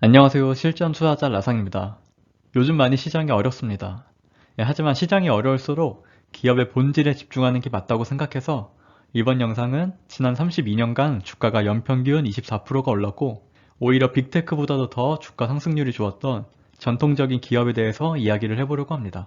안녕하세요. 실전 투자자 라상입니다. 요즘 많이 시장이 어렵습니다. 하지만 시장이 어려울수록 기업의 본질에 집중하는 게 맞다고 생각해서 이번 영상은 지난 32년간 주가가 연평균 24%가 올랐고 오히려 빅테크보다도 더 주가 상승률이 좋았던 전통적인 기업에 대해서 이야기를 해보려고 합니다.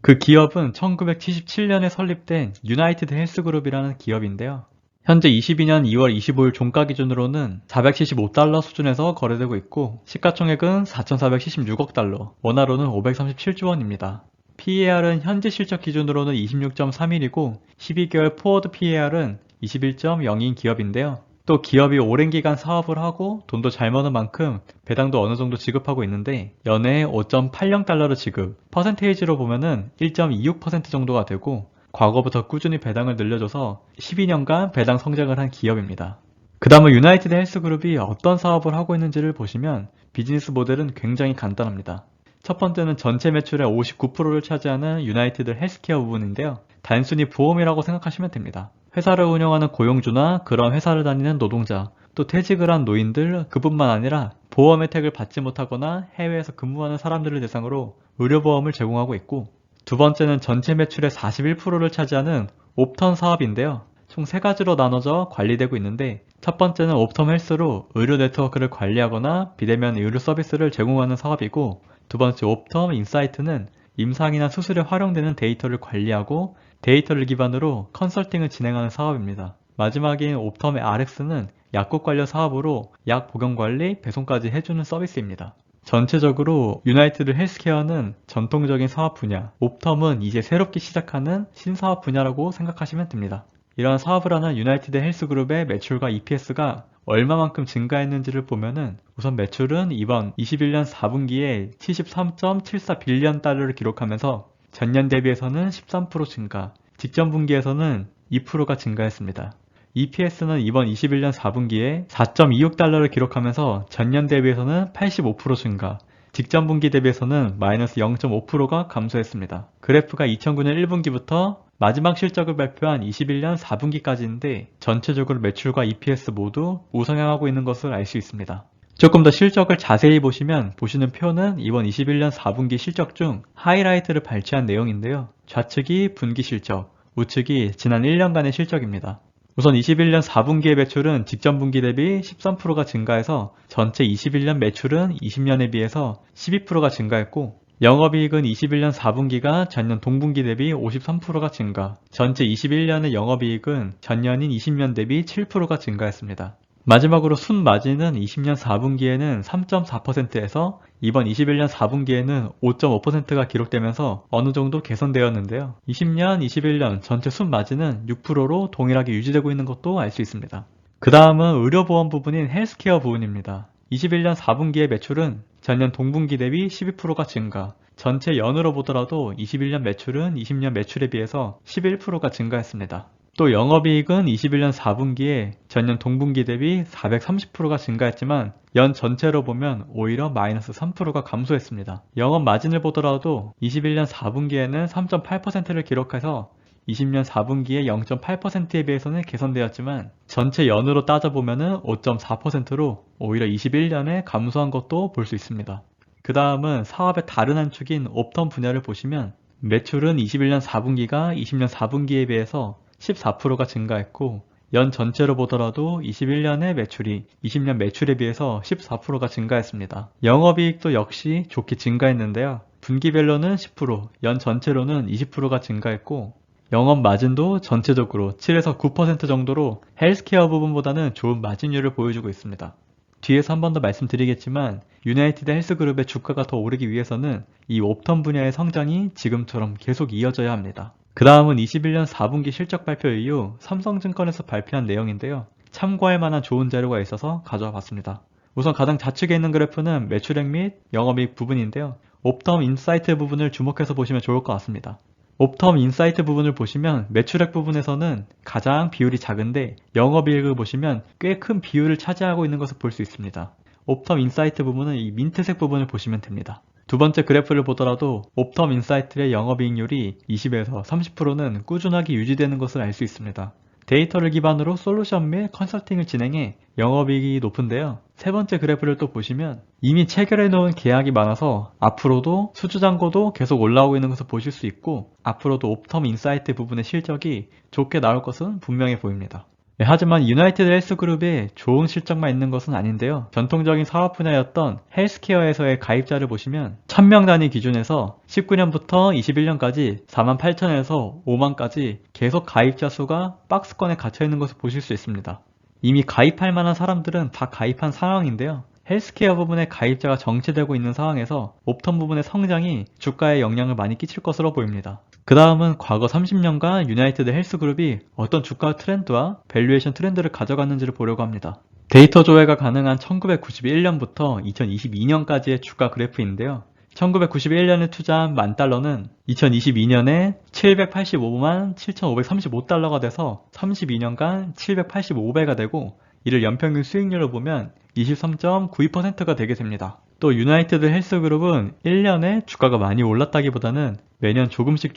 그 기업은 1977년에 설립된 유나이티드 헬스그룹이라는 기업인데요. 현재 22년 2월 25일 종가 기준으로는 475달러 수준에서 거래되고 있고 시가총액은 4,476억 달러, 원화로는 537조 원입니다. PER은 현재 실적 기준으로는 26.31이고 12개월 포워드 PER은 21.0인 기업인데요. 또 기업이 오랜 기간 사업을 하고 돈도 잘 버는 만큼 배당도 어느 정도 지급하고 있는데 연회에 5.80달러를 지급, 퍼센테이지로 보면은 1.26% 정도가 되고 과거부터 꾸준히 배당을 늘려줘서 12년간 배당 성장을 한 기업입니다. 그 다음은 유나이티드 헬스그룹이 어떤 사업을 하고 있는지를 보시면 비즈니스 모델은 굉장히 간단합니다. 첫 번째는 전체 매출의 59%를 차지하는 유나이티드 헬스케어 부분인데요. 단순히 보험이라고 생각하시면 됩니다. 회사를 운영하는 고용주나 그런 회사를 다니는 노동자, 또 퇴직을 한 노인들 그뿐만 아니라 보험 혜택을 받지 못하거나 해외에서 근무하는 사람들을 대상으로 의료보험을 제공하고 있고 두 번째는 전체 매출의 41%를 차지하는 옵텀 사업인데요. 총 3가지로 나눠져 관리되고 있는데 첫 번째는 옵텀 헬스로 의료 네트워크를 관리하거나 비대면 의료 서비스를 제공하는 사업이고 두 번째 옵텀 인사이트는 임상이나 수술에 활용되는 데이터를 관리하고 데이터를 기반으로 컨설팅을 진행하는 사업입니다. 마지막인 옵텀의 RX는 약국 관련 사업으로 약 복용 관리, 배송까지 해주는 서비스입니다. 전체적으로 유나이티드 헬스케어는 전통적인 사업 분야, 옵텀은 이제 새롭게 시작하는 신사업 분야라고 생각하시면 됩니다. 이러한 사업을 하는 유나이티드 헬스그룹의 매출과 EPS가 얼마만큼 증가했는지를 보면은 우선 매출은 이번 21년 4분기에 73.74 빌리언 달러를 기록하면서 전년 대비해서는 13% 증가, 직전 분기에서는 2%가 증가했습니다. EPS는 이번 21년 4분기에 4.26달러를 기록하면서 전년 대비해서는 85% 증가, 직전 분기 대비해서는 마이너스 0.5%가 감소했습니다. 그래프가 2009년 1분기부터 마지막 실적을 발표한 21년 4분기까지인데 전체적으로 매출과 EPS 모두 우상향하고 있는 것을 알 수 있습니다. 조금 더 실적을 자세히 보시면 보시는 표는 이번 21년 4분기 실적 중 하이라이트를 발췌한 내용인데요. 좌측이 분기 실적, 우측이 지난 1년간의 실적입니다. 우선 21년 4분기의 매출은 직전 분기 대비 13%가 증가해서 전체 21년 매출은 20년에 비해서 12%가 증가했고 영업이익은 21년 4분기가 전년 동분기 대비 53%가 증가, 전체 21년의 영업이익은 전년인 20년 대비 7%가 증가했습니다. 마지막으로 순마진은 20년 4분기에는 3.4%에서 이번 21년 4분기에는 5.5%가 기록되면서 어느 정도 개선되었는데요. 20년, 21년 전체 순마진은 6%로 동일하게 유지되고 있는 것도 알 수 있습니다. 그 다음은 의료보험 부분인 헬스케어 부분입니다. 21년 4분기의 매출은 전년 동분기 대비 12%가 증가, 전체 연으로 보더라도 21년 매출은 20년 매출에 비해서 11%가 증가했습니다. 또 영업이익은 21년 4분기에 전년 동분기 대비 430%가 증가했지만 연 전체로 보면 오히려 마이너스 3%가 감소했습니다. 영업 마진을 보더라도 21년 4분기에는 3.8%를 기록해서 20년 4분기에 0.8%에 비해서는 개선되었지만 전체 연으로 따져보면 5.4%로 오히려 21년에 감소한 것도 볼 수 있습니다. 그 다음은 사업의 다른 한 축인 옵텀 분야를 보시면 매출은 21년 4분기가 20년 4분기에 비해서 14%가 증가했고 연 전체로 보더라도 21년의 매출이 20년 매출에 비해서 14%가 증가했습니다. 영업이익도 역시 좋게 증가했는데요. 분기별로는 10%, 연 전체로는 20%가 증가했고 영업 마진도 전체적으로 7에서 9% 정도로 헬스케어 부분보다는 좋은 마진율을 보여주고 있습니다. 뒤에서 한 번 더 말씀드리겠지만 유나이티드 헬스그룹의 주가가 더 오르기 위해서는 이 옵텀 분야의 성장이 지금처럼 계속 이어져야 합니다. 그 다음은 21년 4분기 실적 발표 이후 삼성증권에서 발표한 내용인데요. 참고할 만한 좋은 자료가 있어서 가져와 봤습니다. 우선 가장 좌측에 있는 그래프는 매출액 및 영업이익 부분인데요. 옵텀 인사이트 부분을 주목해서 보시면 좋을 것 같습니다. 옵텀 인사이트 부분을 보시면 매출액 부분에서는 가장 비율이 작은데 영업이익을 보시면 꽤 큰 비율을 차지하고 있는 것을 볼 수 있습니다. 옵텀 인사이트 부분은 이 민트색 부분을 보시면 됩니다. 두 번째 그래프를 보더라도 옵텀 인사이트의 영업이익률이 20에서 30%는 꾸준하게 유지되는 것을 알 수 있습니다. 데이터를 기반으로 솔루션 및 컨설팅을 진행해 영업이익이 높은데요. 세 번째 그래프를 또 보시면 이미 체결해 놓은 계약이 많아서 앞으로도 수주 잔고도 계속 올라오고 있는 것을 보실 수 있고, 앞으로도 옵텀 인사이트 부분의 실적이 좋게 나올 것은 분명해 보입니다. 네, 하지만 유나이티드 헬스그룹에 좋은 실적만 있는 것은 아닌데요. 전통적인 사업 분야였던 헬스케어에서의 가입자를 보시면 1000명 단위 기준에서 19년부터 21년까지 48,000에서 5만까지 계속 가입자 수가 박스권에 갇혀 있는 것을 보실 수 있습니다. 이미 가입할 만한 사람들은 다 가입한 상황인데요. 헬스케어 부분의 가입자가 정체되고 있는 상황에서 옵텀 부분의 성장이 주가에 영향을 많이 끼칠 것으로 보입니다. 그 다음은 과거 30년간 유나이티드 헬스그룹이 어떤 주가 트렌드와 밸류에이션 트렌드를 가져갔는지를 보려고 합니다. 데이터 조회가 가능한 1991년부터 2022년까지의 주가 그래프인데요. 1991년에 투자한 $10,000는 2022년에 785만 7,535달러가 돼서 32년간 785배가 되고, 이를 연평균 수익률로 보면 23.92%가 되게 됩니다. 또 유나이티드 헬스그룹은 1년에 주가가 많이 올랐다기보다는 매년 조금씩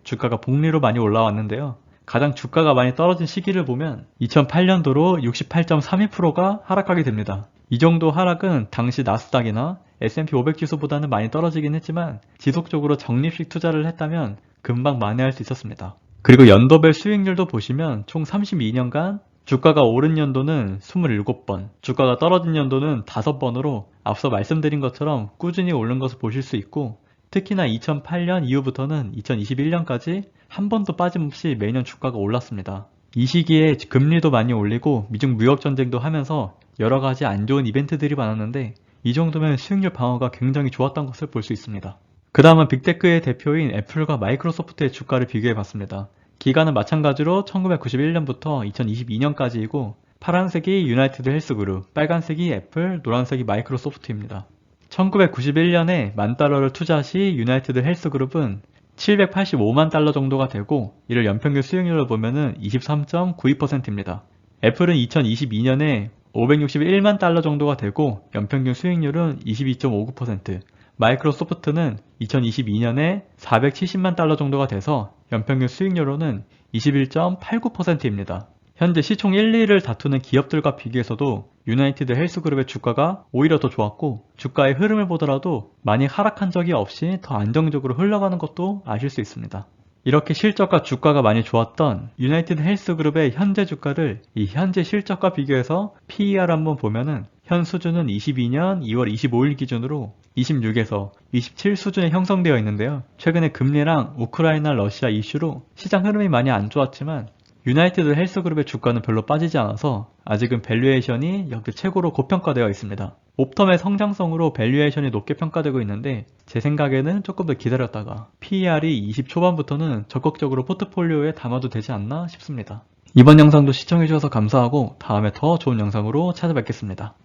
주가가 복리로 많이 올라왔는데요. 가장 주가가 많이 떨어진 시기를 보면 2008년도로 68.32%가 하락하게 됩니다. 이 정도 하락은 당시 나스닥이나 S&P 500 지수보다는 많이 떨어지긴 했지만 지속적으로 적립식 투자를 했다면 금방 만회할 수 있었습니다. 그리고 연도별 수익률도 보시면 총 32년간 주가가 오른 연도는 27번, 주가가 떨어진 연도는 5번으로 앞서 말씀드린 것처럼 꾸준히 오른 것을 보실 수 있고, 특히나 2008년 이후부터는 2021년까지 한 번도 빠짐없이 매년 주가가 올랐습니다. 이 시기에 금리도 많이 올리고 미중 무역 전쟁도 하면서 여러 가지 안 좋은 이벤트들이 많았는데, 이 정도면 수익률 방어가 굉장히 좋았던 것을 볼 수 있습니다. 그 다음은 빅테크의 대표인 애플과 마이크로소프트의 주가를 비교해 봤습니다. 기간은 마찬가지로 1991년부터 2022년까지이고, 파란색이 유나이티드 헬스그룹, 빨간색이 애플, 노란색이 마이크로소프트입니다. 1991년에 $10,000를 투자 시 유나이티드 헬스그룹은 785만 달러 정도가 되고, 이를 연평균 수익률로 보면 23.92%입니다. 애플은 2022년에 561만 달러 정도가 되고 연평균 수익률은 22.59%, 마이크로소프트는 2022년에 470만 달러 정도가 돼서 연평균 수익률로는 21.89%입니다. 현재 시총 1, 2위를 다투는 기업들과 비교해서도 유나이티드 헬스그룹의 주가가 오히려 더 좋았고, 주가의 흐름을 보더라도 많이 하락한 적이 없이 더 안정적으로 흘러가는 것도 아실 수 있습니다. 이렇게 실적과 주가가 많이 좋았던 유나이티드 헬스그룹의 현재 주가를 이 현재 실적과 비교해서 PER 한번 보면은 현 수준은 22년 2월 25일 기준으로 26에서 27 수준에 형성되어 있는데요. 최근에 금리랑 우크라이나 러시아 이슈로 시장 흐름이 많이 안 좋았지만 유나이티드 헬스그룹의 주가는 별로 빠지지 않아서 아직은 밸류에이션이 역대 최고로 고평가되어 있습니다. 옵텀의 성장성으로 밸류에이션이 높게 평가되고 있는데, 제 생각에는 조금 더 기다렸다가 PER이 20 초반부터는 적극적으로 포트폴리오에 담아도 되지 않나 싶습니다. 이번 영상도 시청해주셔서 감사하고 다음에 더 좋은 영상으로 찾아뵙겠습니다.